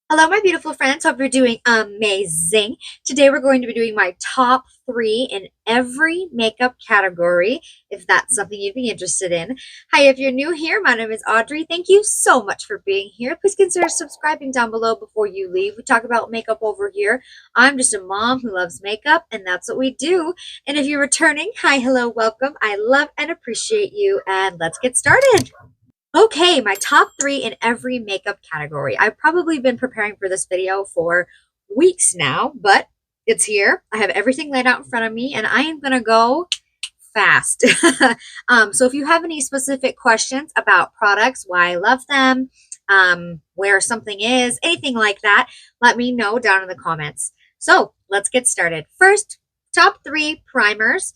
Hello, my beautiful friends. Hope you're doing amazing. Today, we're going to be doing my top three in every makeup category, if that's something you'd be interested in. Hi, if you're new here, my name is Audrey. Thank you so much for being here. Please consider subscribing down below before you leave. We talk about makeup over here. I'm just a mom who loves makeup, and that's what we do. And if you're returning, hi, hello, welcome. I love and appreciate you, and let's get started. Okay, my top three in every makeup category. I've probably been preparing for this video for weeks now, but it's here. I have everything laid out in front of me, and I am going to go fast. So if you have any specific questions about products, why I love them, where something is, anything like that, let me know down in the comments. So let's get started. First, top three primers.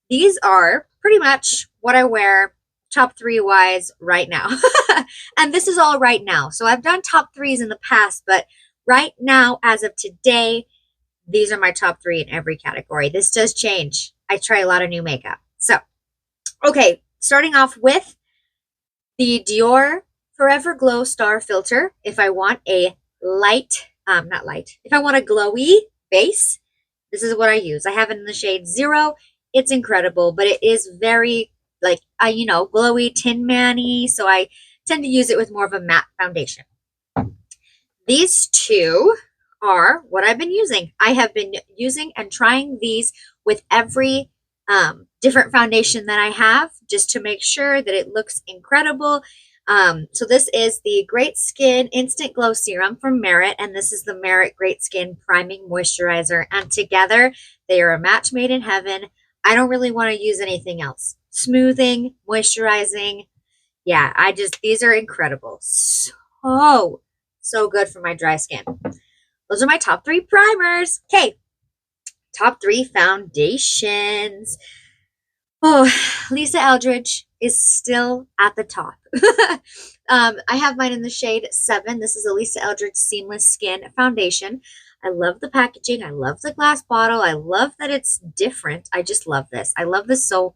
These are pretty much what I wear top three wise right now. And this is all right now. So I've done top threes in the past, but right now, as of today, these are my top three in every category. This does change. I try a lot of new makeup. So, okay, starting off with the Dior Forever Glow Star Filter. If I want a not light, if I want a glowy base, this is what I use. I have it in the shade 0. It's incredible, but it is very glowy tin man-y, so I tend to use it with more of a matte foundation. These two are what I've been using. I have been using and trying these with every different foundation that I have, just to make sure that it looks incredible. So this is the Great Skin Instant Glow Serum from Merit, and this is the Merit Great Skin Priming Moisturizer, and together they are a match made in heaven. I don't really want to use anything else. Smoothing, moisturizing. Yeah, these are incredible. So good for my dry skin. Those are my top three primers. Okay, top three foundations. Oh, Lisa Eldridge is still at the top. I have mine in the shade 7. This is a Lisa Eldridge Seamless Skin Foundation. I love the packaging. I love the glass bottle. I love that it's different. I just love this. I love this so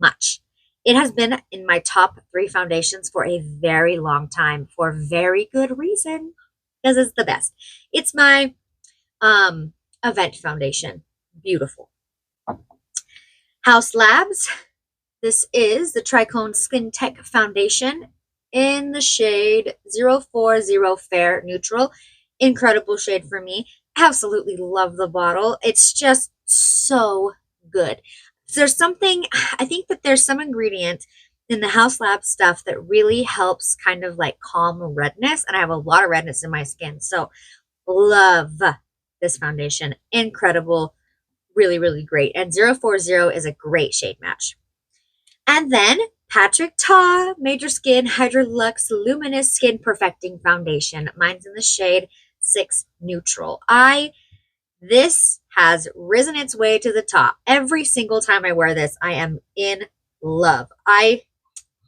much. It has been in my top 3 foundations for a very long time, for very good reason, because it's the best. It's my event foundation. Beautiful. Haus Labs. This is the Triclone Skin Tech Foundation in the shade 040 Fair Neutral. Incredible shade for me. Absolutely love the bottle. It's just so good. There's something, I think that there's some ingredient in the Haus Labs stuff that really helps kind of like calm redness. And I have a lot of redness in my skin. So love this foundation. Incredible. Really, really great. And 040 is a great shade match. And then Patrick Ta Major Skin Hydrolux Luminous Skin Perfecting Foundation. Mine's in the shade 6 Neutral. This has risen its way to the top. Every single time I wear this, I am in love.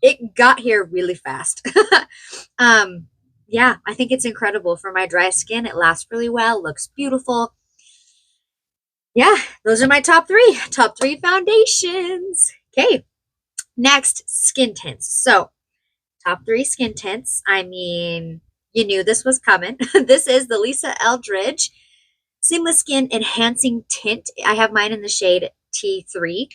It got here really fast. Yeah, I think it's incredible for my dry skin. It lasts really well, looks beautiful. Yeah, those are my top three foundations. Okay, next, skin tints. So, top 3 skin tints. I mean, you knew this was coming. This is the Lisa Eldridge Seamless Skin Enhancing Tint. I have mine in the shade T3.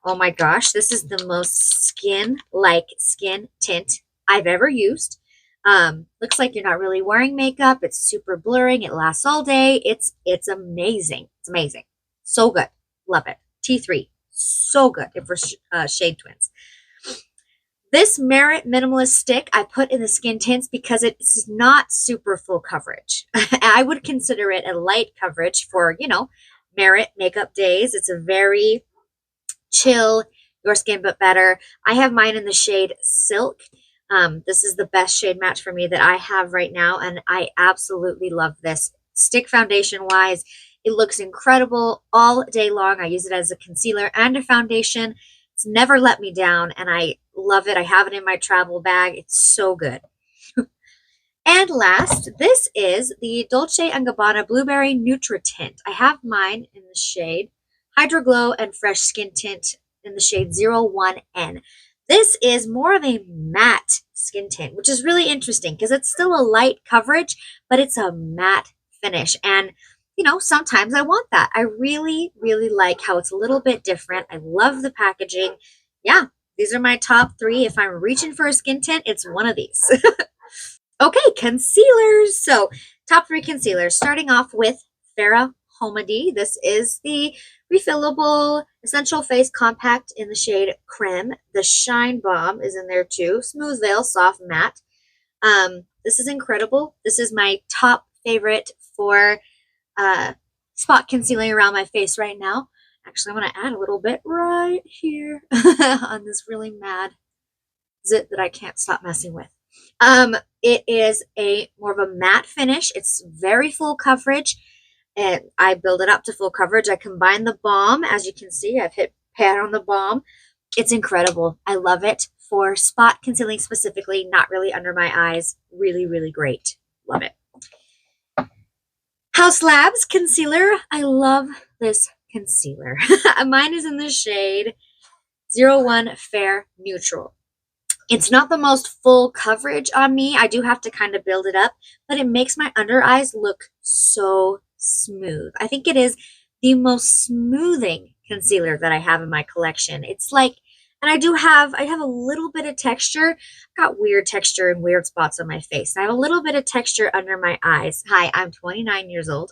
Oh my gosh, this is the most skin-like skin tint I've ever used. Looks like you're not really wearing makeup. It's super blurring. It lasts all day. It's amazing. It's amazing. So good. Love it. T3. So good for shade twins. This Merit Minimalist stick I put in the skin tints because it's not super full coverage. I would consider it a light coverage for, Merit makeup days. It's a very chill, your skin but better. I have mine in the shade Silk. This is the best shade match for me that I have right now, and I absolutely love this. Stick foundation wise, it looks incredible all day long. I use it as a concealer and a foundation. It's never let me down, and I love it. I have it in my travel bag. It's so good. And last, this is the Dolce & Gabbana Blueberry Nutra Tint. I have mine in the shade Hydro Glow and Fresh Skin Tint in the shade 01N. This is more of a matte skin tint, which is really interesting because it's still a light coverage, but it's a matte finish. And you know, sometimes I want that. I really, really like how it's a little bit different. I love the packaging. Yeah, these are my top three. If I'm reaching for a skin tint, it's one of these. Okay, concealers. So, top three concealers, starting off with Farrah Homedy. This is the refillable essential face compact in the shade Creme. The Shine Bomb is in there too. Smooth Veil Soft Matte. This is incredible. This is my top favorite for spot concealing around my face right now. Actually, I'm going to add a little bit right here on this really mad zit that I can't stop messing with. It is a more of a matte finish. It's very full coverage, and I build it up to full coverage. I combine the balm. As you can see, I've hit pat on the balm. It's incredible. I love it for spot concealing specifically, not really under my eyes. Really, really great. Love it. Haus Labs concealer. I love this concealer. Mine is in the shade 01 Fair Neutral. It's not the most full coverage on me. I do have to kind of build it up, but it makes my under eyes look so smooth. I think it is the most smoothing concealer that I have in my collection. It's like, and I have a little bit of texture. I've got weird texture and weird spots on my face. I have a little bit of texture under my eyes. Hi, I'm 29 years old.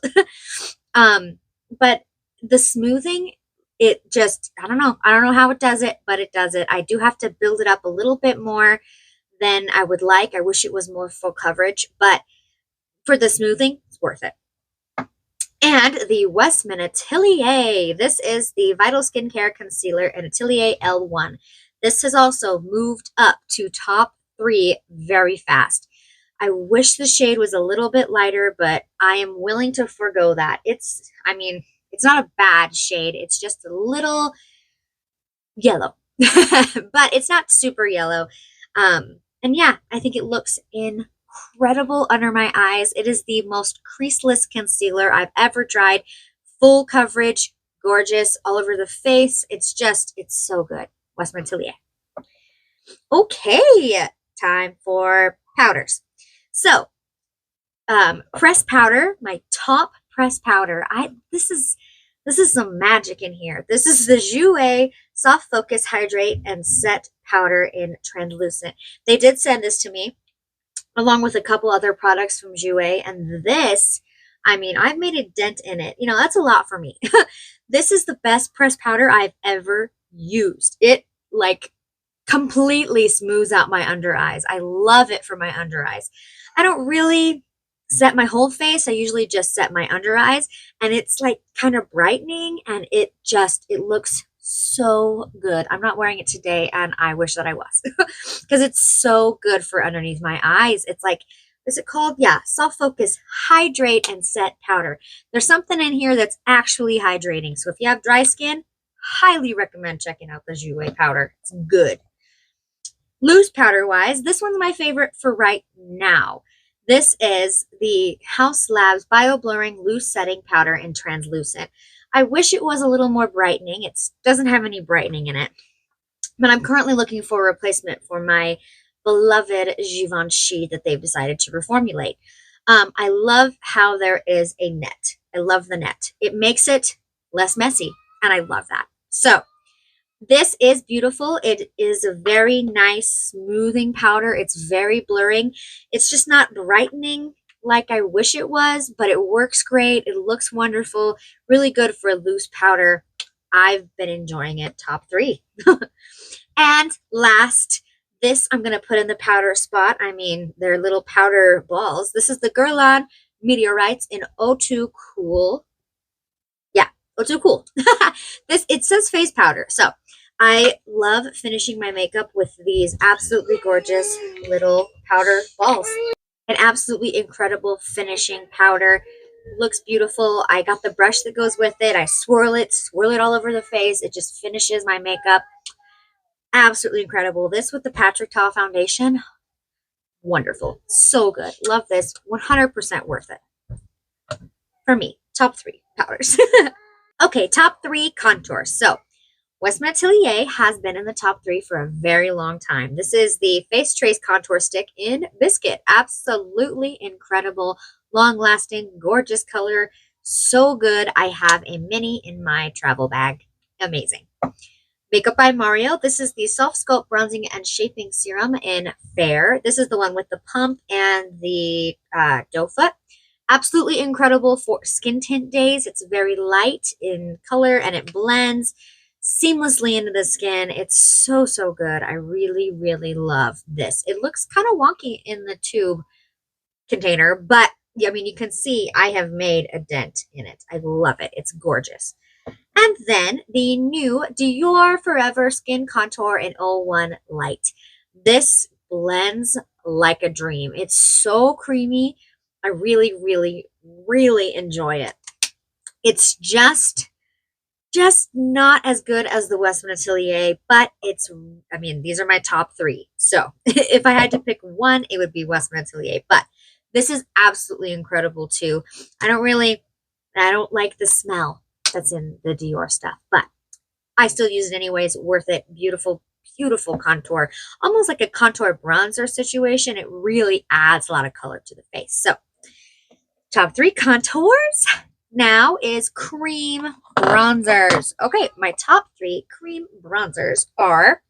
But the smoothing, it just, I don't know how it does it, but it does it. I do have to build it up a little bit more than I would like. I wish it was more full coverage, but for the smoothing, it's worth it. And the Westman Atelier. This is the Vital Skincare Concealer in Atelier L1. This has also moved up to top 3 very fast. I wish the shade was a little bit lighter, but I am willing to forego that. It's not a bad shade. It's just a little yellow, but it's not super yellow. And yeah, I think it looks incredible under my eyes. It is the most creaseless concealer I've ever tried. Full coverage, gorgeous, all over the face. It's so good. Westman Atelier. Okay, time for powders. So, pressed powder, my top pressed powder. This is some magic in here. This is the Jouer Soft Focus Hydrate and Set Powder in Translucent. They did send this to me along with a couple other products from Jouer, and this, I've made a dent in it. You know, that's a lot for me. This is the best pressed powder I've ever used. It like completely smooths out my under eyes. I love it for my under eyes. I don't really set my whole face. I usually just set my under eyes, and it's like kind of brightening, and it looks so good. I'm not wearing it today, and I wish that I was because it's so good for underneath my eyes. It's like, is it called? Yeah, Soft Focus Hydrate and Set Powder. There's something in here that's actually hydrating. So if you have dry skin, highly recommend checking out the Jouer powder. It's good. Loose powder wise, this one's my favorite for right now. This is the Haus Labs Bio Blurring Loose Setting Powder in Translucent. I wish it was a little more brightening. It doesn't have any brightening in it. But I'm currently looking for a replacement for my beloved Givenchy that they've decided to reformulate. I love how there is a net. I love the net. It makes it less messy, and I love that. So this is beautiful. It is a very nice smoothing powder. It's very blurring. It's just not brightening like I wish it was, but it works great. It looks wonderful. Really good for a loose powder. I've been enjoying it. Top 3. And last, this I'm going to put in the powder spot. They're little powder balls. This is the Guerlain Meteorites in O2 Cool. Yeah, O2 Cool. It says face powder. So I love finishing my makeup with these absolutely gorgeous little powder balls. An absolutely incredible finishing powder. Looks beautiful. I got the brush that goes with it. I swirl it all over the face. It just finishes my makeup. Absolutely incredible. This with the Patrick Ta foundation, wonderful. So good. Love this. 100% worth it. For me, top 3 powders. Okay, top 3 contours. So Westman Atelier has been in the top 3 for a very long time. This is the Face Trace Contour Stick in Biscuit. Absolutely incredible, long-lasting, gorgeous color. So good. I have a mini in my travel bag. Amazing. Makeup by Mario. This is the Self Sculpt Bronzing and Shaping Serum in Fair. This is the one with the pump and the doe foot. Absolutely incredible for skin tint days. It's very light in color and it blends seamlessly into the skin. It's so, so good. I really, really love this. It looks kind of wonky in the tube container, but I mean, you can see I have made a dent in it. I love it. It's gorgeous. And then the new Dior Forever Skin Contour in 01 Light. This blends like a dream. It's so creamy. I really, really, really enjoy it. It's just not as good as the Westman Atelier, but it's, I mean, these are my top 3. So if I had to pick one, it would be Westman Atelier, but this is absolutely incredible too. I don't like the smell that's in the Dior stuff, but I still use it anyways. Worth it. Beautiful, beautiful contour. Almost like a contour bronzer situation. It really adds a lot of color to the face. So top 3 contours now is cream bronzers. Okay, my top 3 cream bronzers are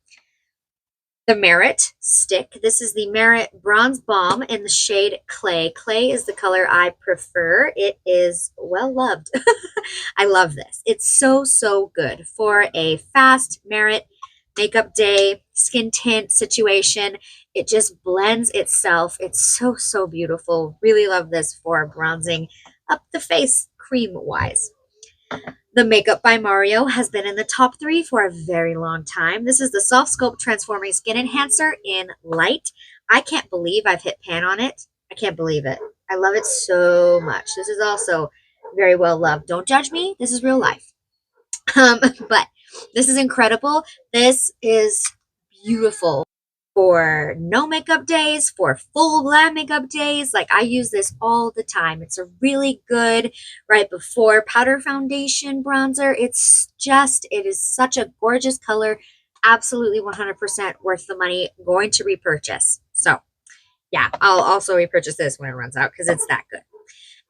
the Merit stick. This is the Merit Bronze Balm in the shade Clay. Clay is the color I prefer. It is well loved. I love this. It's so, so good for a fast Merit makeup day, skin tint situation. It just blends itself. It's so, so beautiful. Really love this for bronzing up the face cream-wise. The Makeup by Mario has been in the top 3 for a very long time. This is the Soft Sculpt Transforming Skin Enhancer in Light. I can't believe I've hit pan on it. I can't believe it. I love it so much. This is also very well loved. Don't judge me. This is real life. But this is incredible. This is beautiful for no makeup days, for full glam makeup days. Like, I use this all the time. It's a really good right before powder foundation bronzer. It is such a gorgeous color. Absolutely 100% worth the money. Going to repurchase. So yeah, I'll also repurchase this when it runs out because it's that good.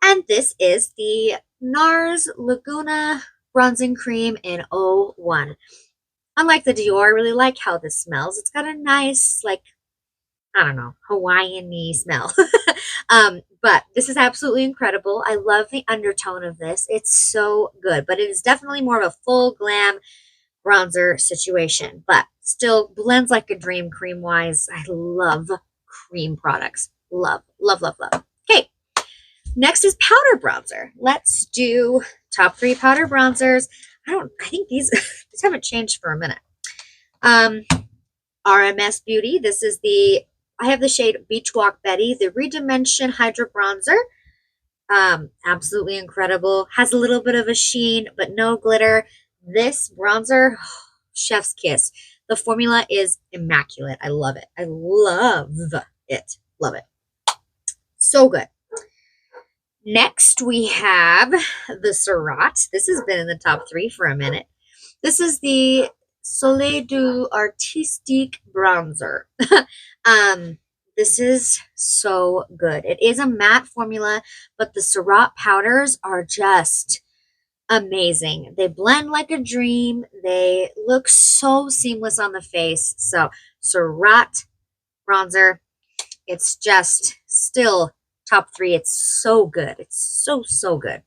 And this is the NARS Laguna Bronzing Cream in 01. Unlike the Dior, I really like how this smells. It's got a nice, like, I don't know, Hawaiian-y smell. But this is absolutely incredible. I love the undertone of this. It's so good, but it is definitely more of a full glam bronzer situation, but still blends like a dream cream-wise. I love cream products. Love, love, love, love. Okay, next is powder bronzer. Let's do top 3 powder bronzers. I think these haven't changed for a minute. RMS Beauty. This is I have the shade Beach Walk Betty, the Redimension Hydra Bronzer. Absolutely incredible. Has a little bit of a sheen, but no glitter. This bronzer, chef's kiss. The formula is immaculate. I love it. I love it. Love it. So good. Next, we have the Surratt. This has been in the top 3 for a minute. This is the Soleil du Artistique Bronzer. This is so good. It is a matte formula, but the Surratt powders are just amazing. They blend like a dream. They look so seamless on the face. So Surratt bronzer, it's just still top 3. It's so good. It's so, so good.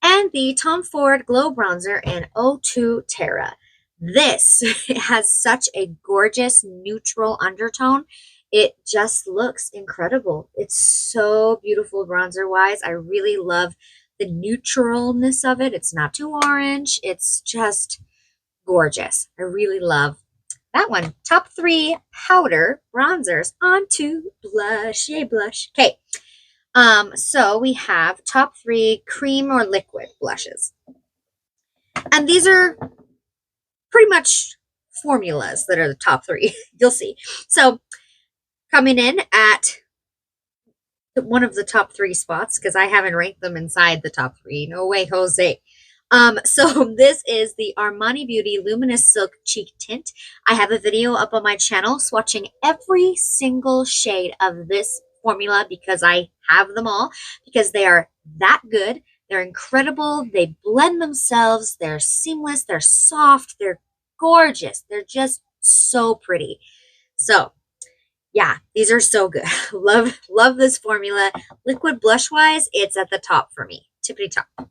And the Tom Ford Glow Bronzer in 02 Terra. This has such a gorgeous neutral undertone. It just looks incredible. It's so beautiful bronzer-wise. I really love the neutralness of it. It's not too orange. It's just gorgeous. I really love that one. Top 3 powder bronzers. On to blush. Yay, blush. Okay. So we have top 3 cream or liquid blushes. And these are pretty much formulas that are the top 3. You'll see. So coming in at one of the top 3 spots, because I haven't ranked them inside the top 3. No way, Jose. So this is the Armani Beauty Luminous Silk Cheek Tint. I have a video up on my channel swatching every single shade of this formula because I have them all, because they are that good. They're incredible. They blend themselves. They're seamless. They're soft. They're gorgeous. They're just so pretty. So yeah, these are so good. Love this formula. Liquid blush wise, it's at the top for me. Tippity top.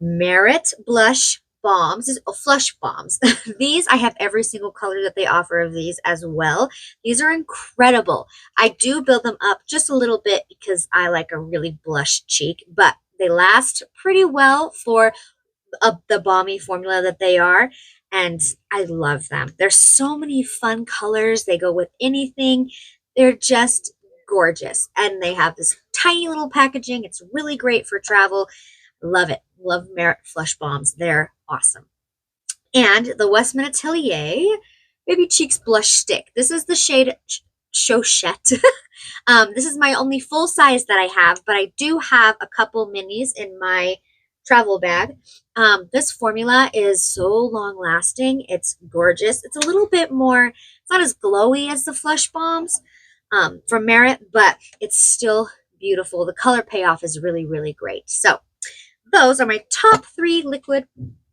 Merit Blush Bombs, Flush Bombs. These, I have every single color that they offer of these as well. These are incredible. I do build them up just a little bit because I like a really blush cheek, but they last pretty well for the balmy formula that they are, and I love them. There's so many fun colors. They go with anything. They're just gorgeous, and they have this tiny little packaging. It's really great for travel. Love it. Love Merit Flush Bombs. They're awesome. And the Westman Atelier Baby Cheeks Blush Stick. This is the shade Chochette. This is my only full size that I have, but I do have a couple minis in my travel bag. This formula is so long lasting. It's gorgeous. It's a little bit more, it's not as glowy as the Flush Bombs from Merit, but it's still beautiful. The color payoff is really, really great. So those are my top 3 liquid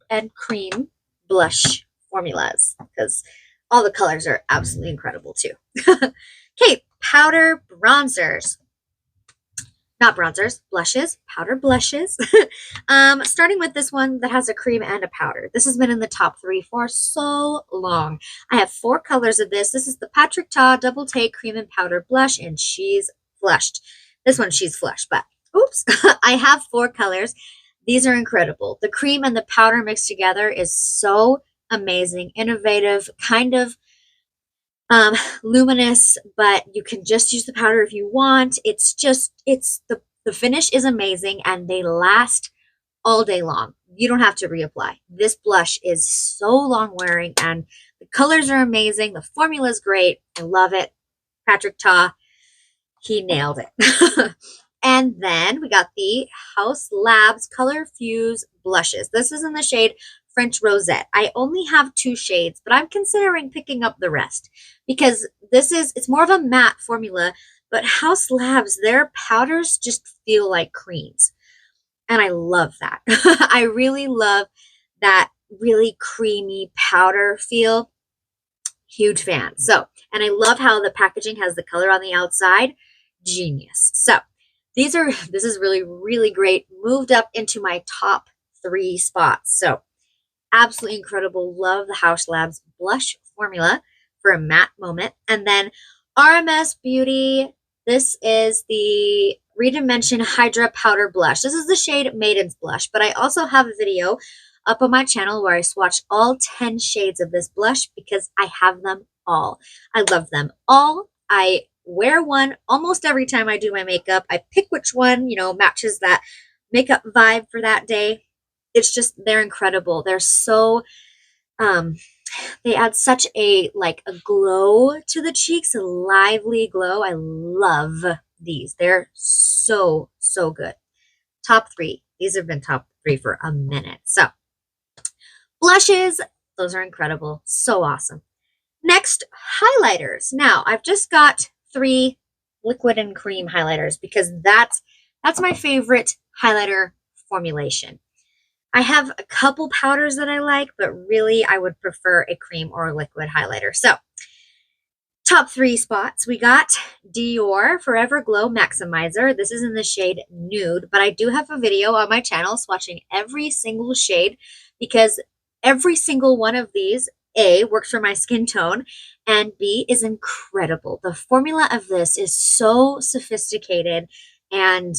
and cream blush formulas because all the colors are absolutely incredible too. Okay, powder bronzers. Not bronzers, blushes, powder blushes. Starting with this one that has a cream and a powder. This has been in the top 3 for so long. I have 4 colors of this. This is the Patrick Ta Double Take Cream and Powder Blush, and she's flushed. This one, she's flushed, but oops. I have 4 colors. These are incredible. The cream and the powder mixed together is so amazing, innovative, kind of luminous, but you can just use the powder if you want. It's the finish is amazing, and they last all day long. You don't have to reapply. This blush is so long wearing, and the colors are amazing. The formula is great. I love it. Patrick Ta, he nailed it. And then we got the Haus Labs Color Fuse blushes. This is in the shade French Rosette. I only have 2 shades, but I'm considering picking up the rest because it's more of a matte formula, but Haus Labs, their powders just feel like creams. And I love that. I really love that really creamy powder feel. Huge fan. So, and I love how the packaging has the color on the outside. Genius. So, this is really, really great. Moved up into my top 3 spots. So, absolutely incredible. Love the Haus Labs blush formula for a matte moment. And then RMS Beauty. This is the Redimension Hydra Powder Blush. This is the shade Maiden's Blush, but I also have a video up on my channel where I swatch all 10 shades of this blush because I have them all. I love them all. I wear one almost every time I do my makeup. I pick which one, matches that makeup vibe for that day. It's just, they're incredible. They're so, they add such a glow to the cheeks, a lively glow. I love these. They're so, so good. Top 3. These have been top 3 for a minute. So blushes, those are incredible. So awesome. Next, highlighters. Now, I've just got 3 liquid and cream highlighters because that's my favorite highlighter formulation. I have a couple powders that I like, but really I would prefer a cream or a liquid highlighter. So, top 3 spots. We got Dior Forever Glow Maximizer. This is in the shade Nude, but I do have a video on my channel swatching every single shade because every single one of these, A, works for my skin tone, and B, is incredible. The formula of this is so sophisticated and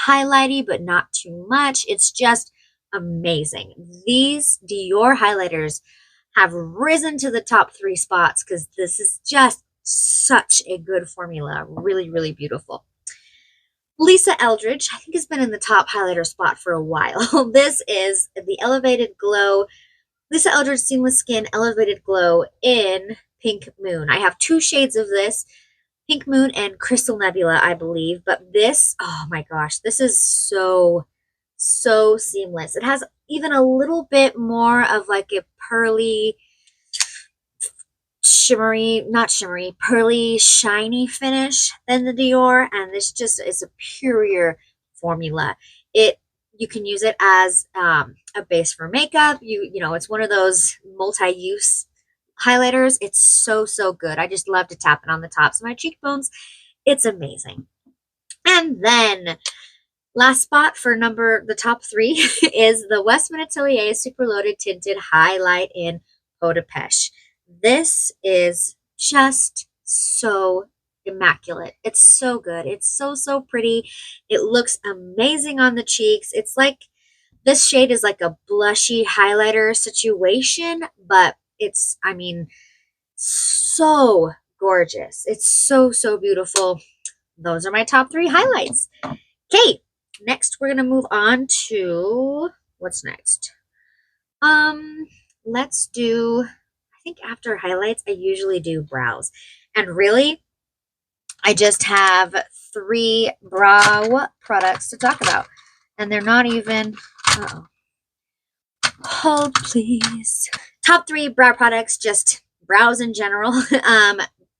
highlighty, but not too much. It's just amazing. These Dior highlighters have risen to the top 3 spots because this is just such a good formula. Really, really beautiful. Lisa Eldridge, I think, has been in the top highlighter spot for a while. This is the Elevated Glow Lisa Eldridge Seamless Skin Elevated Glow in Pink Moon. I have 2 shades of this, Pink Moon and Crystal Nebula, I believe. But this, oh my gosh, this is so so seamless. It has even a little bit more of like a pearly, pearly, shiny finish than the Dior, and this just is a purier formula. It You can use it as a base for makeup. It's one of those multi-use highlighters. It's so good. I just love to tap it on the tops of my cheekbones. It's amazing. And then last spot for the top 3 is the Westman Atelier Super Loaded Tinted Highlight in Peau de Pêche. This is just so immaculate. It's so good. It's so pretty. It looks amazing on the cheeks. It's like this shade is like a blushy highlighter situation, but it's, I mean, so gorgeous. It's so beautiful. Those are my top 3 highlights. Okay, next we're gonna move on to what's next. Let's do, I think after highlights, I usually do brows. And really, I just have 3 brow products to talk about. And they're not even, hold please. Top 3 brow products, just brows in general.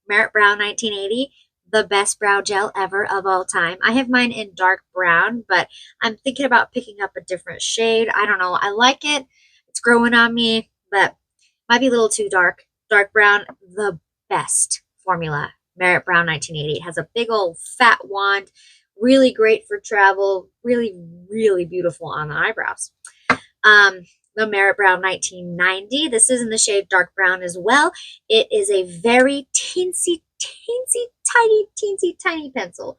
Merit Brow 1980, the best brow gel ever of all time. I have mine in dark brown, but I'm thinking about picking up a different shade. I don't know. I like it. It's growing on me, but might be a little too dark. Dark brown, the best formula. Merit Brow 1980. It has a big old fat wand. Really great for travel. Really beautiful on the eyebrows. The Merit Brow 1990. This is in the shade dark brown as well. It is a very teensy tiny pencil.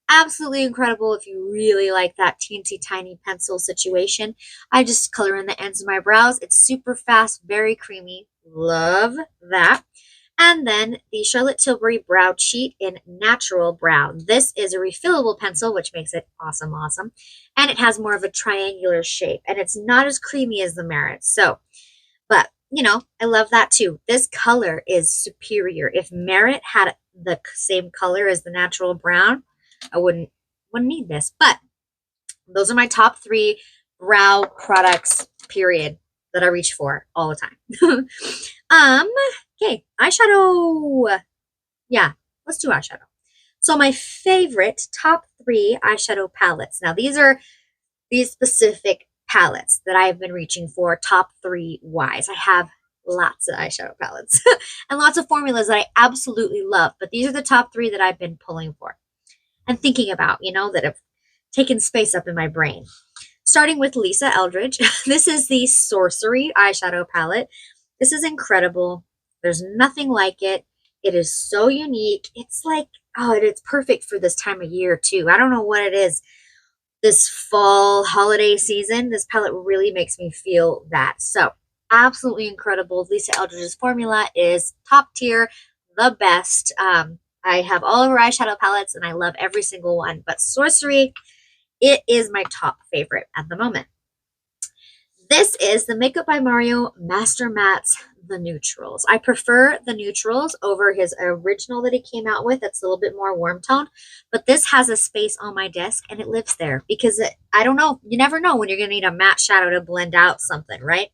Absolutely incredible if you really like that teensy tiny pencil situation. I just color in the ends of my brows. It's super fast, very creamy. Love that. And then the Charlotte Tilbury Brow Cheat in Natural Brown. This is a refillable pencil, which makes it awesome. And it has more of a triangular shape, and it's not as creamy as the Merit. So, but I love that too. This color is superior. If Merit had the same color as the Natural Brown, I wouldn't need this. But those are my top 3 brow products, period, that I reach for all the time. Okay, eyeshadow. Yeah, let's do eyeshadow. So my favorite top 3 eyeshadow palettes. Now these are these specific palettes that I've been reaching for top 3 wise. I have lots of eyeshadow palettes and lots of formulas that I absolutely love, but these are the top 3 that I've been pulling for and thinking about, that have taken space up in my brain. Starting with Lisa Eldridge. This is the Sorcery eyeshadow palette. This is incredible. There's nothing like it. It is so unique. It's like, it's perfect for this time of year too. I don't know what it is. This fall holiday season, this palette really makes me feel that. So absolutely incredible. Lisa Eldridge's formula is top tier, the best. I have all of her eyeshadow palettes and I love every single one, but Sorcery, it is my top favorite at the moment. This is the Makeup by Mario Master Mattes, the Neutrals. I prefer the Neutrals over his original that he came out with. It's a little bit more warm tone, but this has a space on my desk and it lives there because I don't know. You never know when you're going to need a matte shadow to blend out something, right?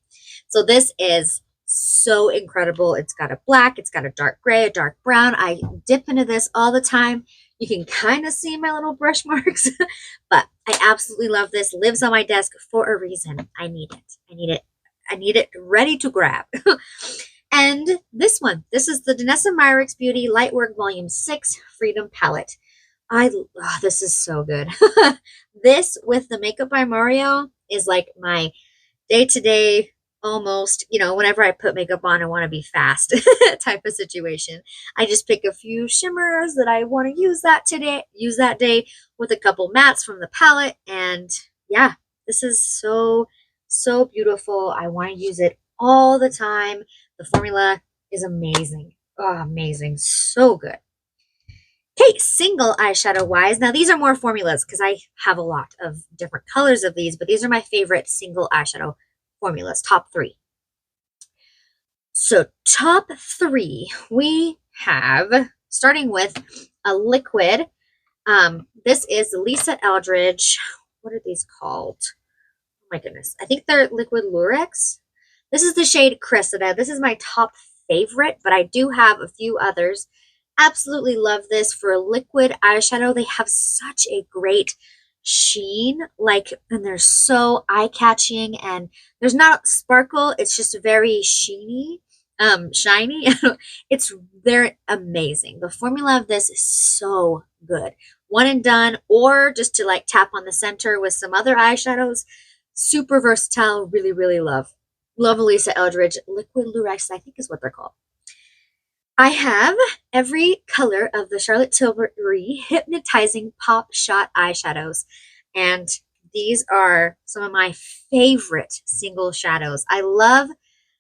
So this is so incredible. It's got a black, it's got a dark gray, a dark brown. I dip into this all the time. You can kind of see my little brush marks, but I absolutely love this. Lives on my desk for a reason. I need it. I need it ready to grab. And this one, this is the Danessa Myricks Beauty Lightwork Volume 6 Freedom Palette. This is so good. This with the Makeup by Mario is like my day-to-day, almost, whenever I put makeup on, I want to be fast type of situation. I just pick a few shimmers that I want to use that day with a couple mattes from the palette. And yeah, this is so beautiful. I want to use it all the time. The formula is amazing. Oh, amazing. So good. Okay, single eyeshadow wise. Now these are more formulas because I have a lot of different colors of these, but these are my favorite single eyeshadow formulas, top 3. So top 3, we have, starting with a liquid. This is Lisa Eldridge. What are these called? my goodness. I think they're Liquid Lurex. This is the shade Cressida. This is my top favorite, but I do have a few others. Absolutely love this for a liquid eyeshadow. They have such a great sheen, like, and they're so eye-catching, and there's not sparkle. It's just very sheeny, shiny. They're amazing. The formula of this is so good. One and done, or just to like tap on the center with some other eyeshadows. Super versatile. Really, really love. Love Elisa Eldridge. Liquid Lurex, I think is what they're called. I have every color of the Charlotte Tilbury Hypnotizing Pop Shot eyeshadows. And these are some of my favorite single shadows. I love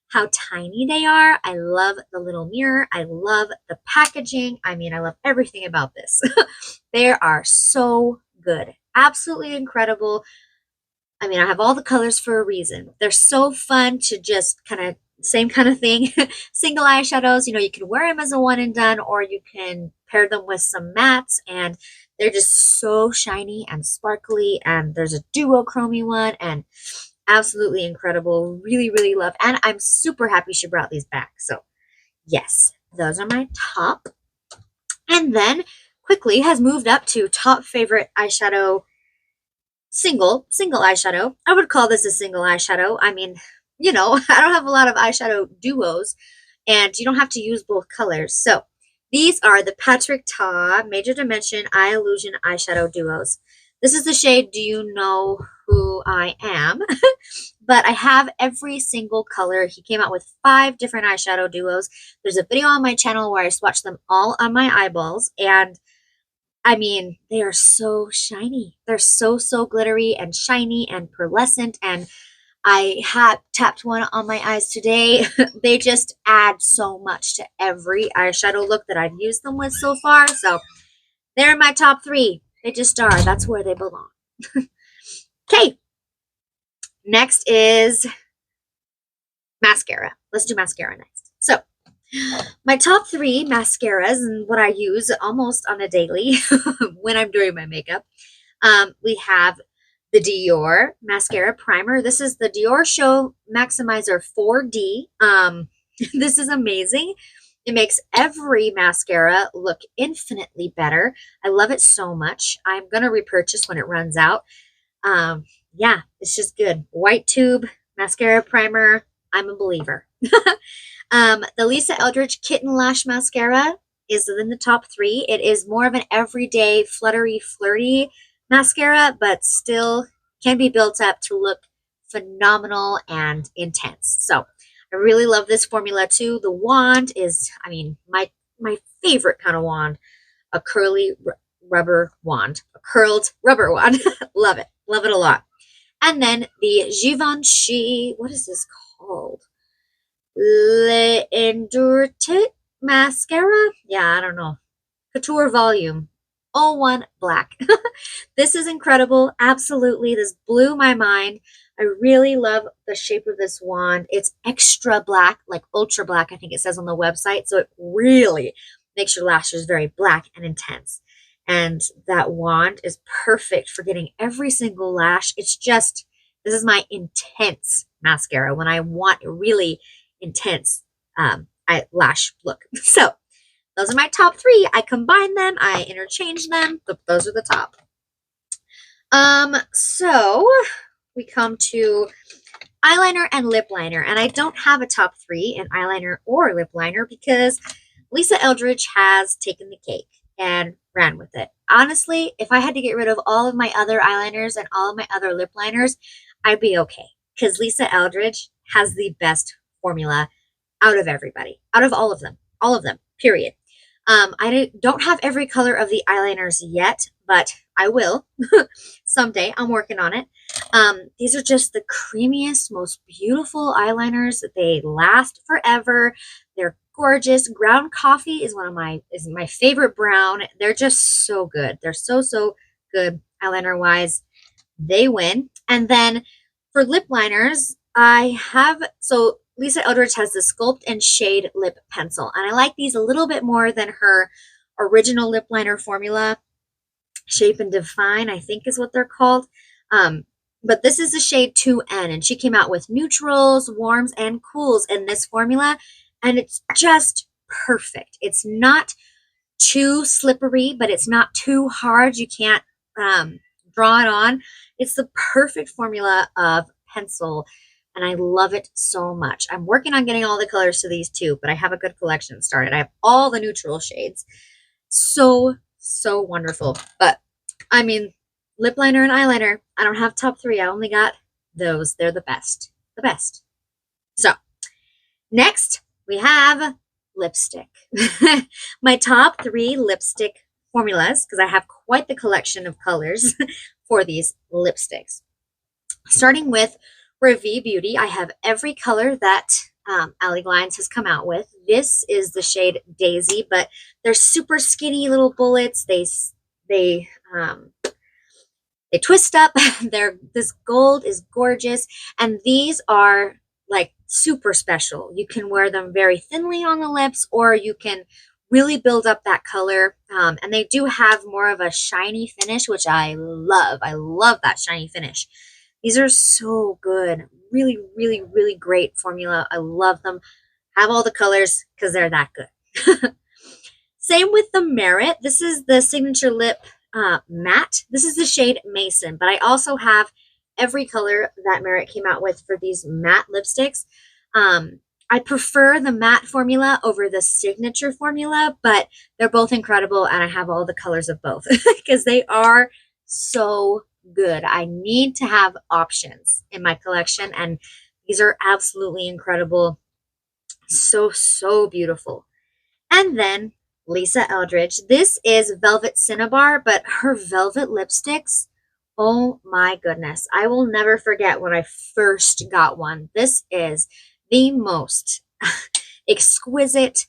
how tiny they are. I love the little mirror. I love the packaging. I mean, I love everything about this. They are so good. Absolutely incredible. I mean, I have all the colors for a reason. They're so fun to just kind of, same kind of thing. Single eyeshadows, you know, you can wear them as a one and done, or you can pair them with some mattes, and they're just so shiny and sparkly. And there's a duochrome one, and absolutely incredible. Really, really love. And I'm super happy she brought these back. So yes, those are my top. And then quickly has moved up to top favorite eyeshadow, single eyeshadow. I would call this a single eyeshadow. I mean, you know, I don't have a lot of eyeshadow duos, and you don't have to use both colors. So these are the Patrick Ta Major Dimension Eye Illusion eyeshadow duos. This is the shade Do You Know Who I Am? But I have every single color. He came out with 5 different eyeshadow duos. There's a video on my channel where I swatched them all on my eyeballs, and I mean, they are so shiny. They're so, so glittery and shiny and pearlescent, and I had tapped one on my eyes today. They just add so much to every eyeshadow look that I've used them with so far. So they're my top 3. They just are. That's where they belong. Okay. Next is mascara. Let's do mascara next. So my top 3 mascaras, and what I use almost on a daily when I'm doing my makeup. We have the Dior Mascara Primer. This is the Dior Show Maximizer 4D. This is amazing. It makes every mascara look infinitely better. I love it so much. I'm going to repurchase when it runs out. Yeah, it's just good. White tube, mascara primer. I'm a believer. The Lisa Eldridge Kitten Lash Mascara is in the top 3. It is more of an everyday fluttery, flirty mascara, but still can be built up to look phenomenal and intense. So I really love this formula too. The wand is, I mean, my favorite kind of wand, a curly rubber wand, a curled rubber wand. Love it. Love it a lot. And then the Givenchy, what is this called? L'Endurtit Mascara? Yeah, I don't know. Couture Volume 01 Black. This is incredible. Absolutely. This blew my mind. I really love the shape of this wand. It's extra black, like ultra black, I think it says on the website. So it really makes your lashes very black and intense. And that wand is perfect for getting every single lash. It's just, this is my intense mascara when I want a really intense lash look. So those are my top 3. I combine them. I interchange them. Those are the top. So we come to eyeliner and lip liner. And I don't have a top 3 in eyeliner or lip liner because Lisa Eldridge has taken the cake and ran with it. Honestly, if I had to get rid of all of my other eyeliners and all of my other lip liners, I'd be okay. Because Lisa Eldridge has the best formula out of everybody. Out of all of them. All of them. Period. I don't have every color of the eyeliners yet, but I will someday. I'm working on it. These are just the creamiest, most beautiful eyeliners. They last forever. They're gorgeous. Ground Coffee is my favorite brown. They're just so good. They're so, so good eyeliner wise. They win. And then for lip liners, so Lisa Eldridge has the Sculpt and Shade Lip Pencil. And I like these a little bit more than her original lip liner formula. Shape and Define, I think is what they're called. But this is the shade 2N, and she came out with neutrals, warms, and cools in this formula, and it's just perfect. It's not too slippery, but it's not too hard. You can't draw it on. It's the perfect formula of pencil, and I love it so much. I'm working on getting all the colors to these too, but I have a good collection started. I have all the neutral shades. So, so wonderful. But I mean, lip liner and eyeliner, I don't have top three. I only got those. They're the best. The best. So, next we have lipstick. My top three lipstick formulas, because I have quite the collection of colors for these lipsticks. Starting with Revie Beauty, I have every color that Ally Glines has come out with. This is the shade Daisy, but they're super skinny little bullets. They twist up. This gold is gorgeous, and these are like super special. You can wear them very thinly on the lips, or you can really build up that color. And they do have more of a shiny finish, which I love. I love that shiny finish. These are so good. Really, really, really great formula. I love them. Have all the colors because they're that good. Same with the Merit. This is the Signature Lip Matte. This is the shade Mason, but I also have every color that Merit came out with for these matte lipsticks. I prefer the matte formula over the signature formula, but they're both incredible, and I have all the colors of both because they are so good. I need to have options in my collection, and these are absolutely incredible. So, so beautiful. And then Lisa Eldridge. This is Velvet Cinnabar, but her velvet lipsticks, oh my goodness. I will never forget when I first got one. This is the most exquisite,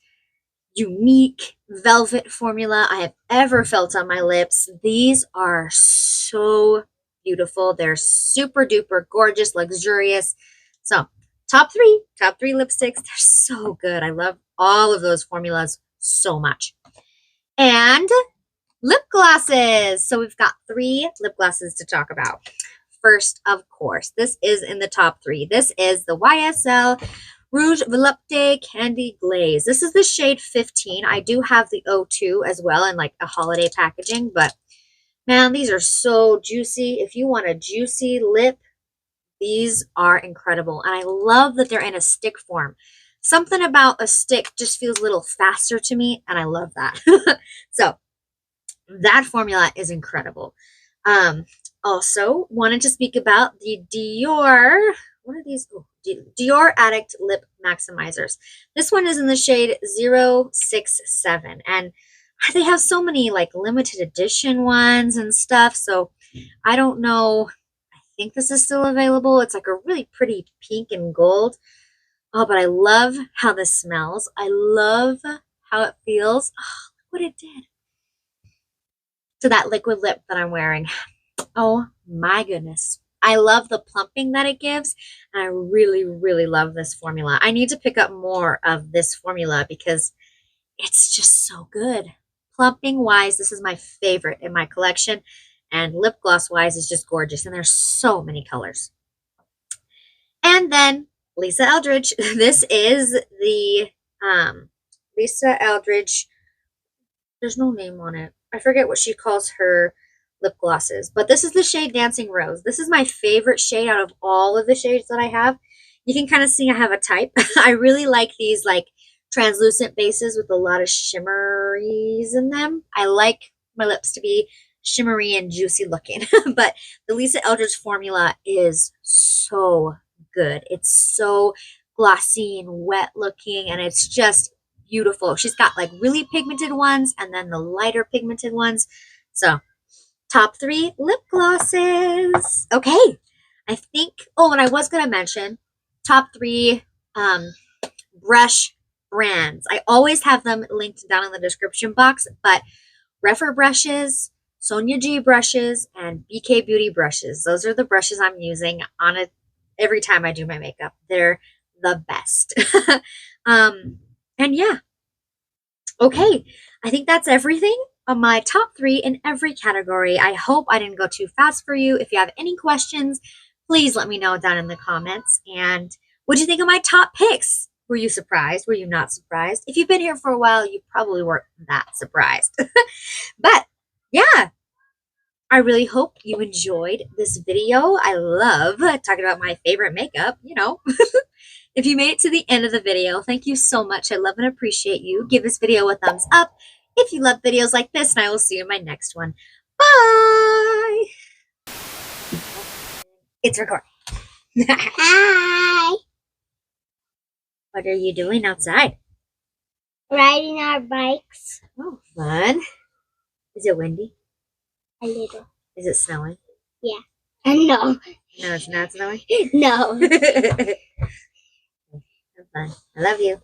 unique velvet formula I have ever felt on my lips. These are so beautiful. They're super duper gorgeous, luxurious. So top three lipsticks. They're so good. I love all of those formulas so much. And lip glosses. So we've got 3 lip glosses to talk about. First, of course, this is in the top 3. This is the YSL Rouge Volupté Candy Glaze. This is the shade 15. I do have the 02 as well in like a holiday packaging, but man, these are so juicy. If you want a juicy lip, these are incredible. And I love that they're in a stick form. Something about a stick just feels a little faster to me, and I love that. So that formula is incredible. Also wanted to speak about the Dior, what are these? Oh, Dior Addict Lip Maximizers. This one is in the shade 067, and they have so many like limited edition ones and stuff, so I don't know. I think this is still available. It's like a really pretty pink and gold. Oh, but I love how this smells. I love how it feels. Oh, look what it did to that liquid lip that I'm wearing. Oh my goodness. I love the plumping that it gives, and I really, really love this formula. I need to pick up more of this formula because it's just so good. Plumping wise, this is my favorite in my collection, and lip gloss wise is just gorgeous, and there's so many colors. And then Lisa Eldridge. This is the Lisa Eldridge. There's no name on it. I forget what she calls her lip glosses, but this is the shade Dancing Rose. This is my favorite shade out of all of the shades that I have. You can kind of see I have a type. I really like these like translucent bases with a lot of shimmeries in them. I like my lips to be shimmery and juicy looking, but the Lisa Eldridge formula is so good. It's so glossy and wet looking, and it's just beautiful. She's got like really pigmented ones and then the lighter pigmented ones. So top 3 lip glosses. Okay. I think, oh, and I was going to mention top 3 brush brands. I always have them linked down in the description box, but Refer brushes, Sonia G brushes, and BK Beauty brushes. Those are the brushes I'm using on it every time I do my makeup. They're the best. And yeah. Okay. I think that's everything. my top 3 in every category. I hope I didn't go too fast for you. If you have any questions, please let me know down in the comments. And what do you think of my top picks? Were you surprised? Were you not surprised? If you've been here for a while, you probably weren't that surprised. But yeah, I really hope you enjoyed this video. I love talking about my favorite makeup, you know. If you made it to the end of the video, thank you so much. I love and appreciate you. Give this video a thumbs up if you love videos like this, and I will see you in my next one. Bye! It's recording. Hi! What are you doing outside? Riding our bikes. Oh, fun. Is it windy? A little. Is it snowing? Yeah. No. No, it's not snowing? No. Have fun. I love you.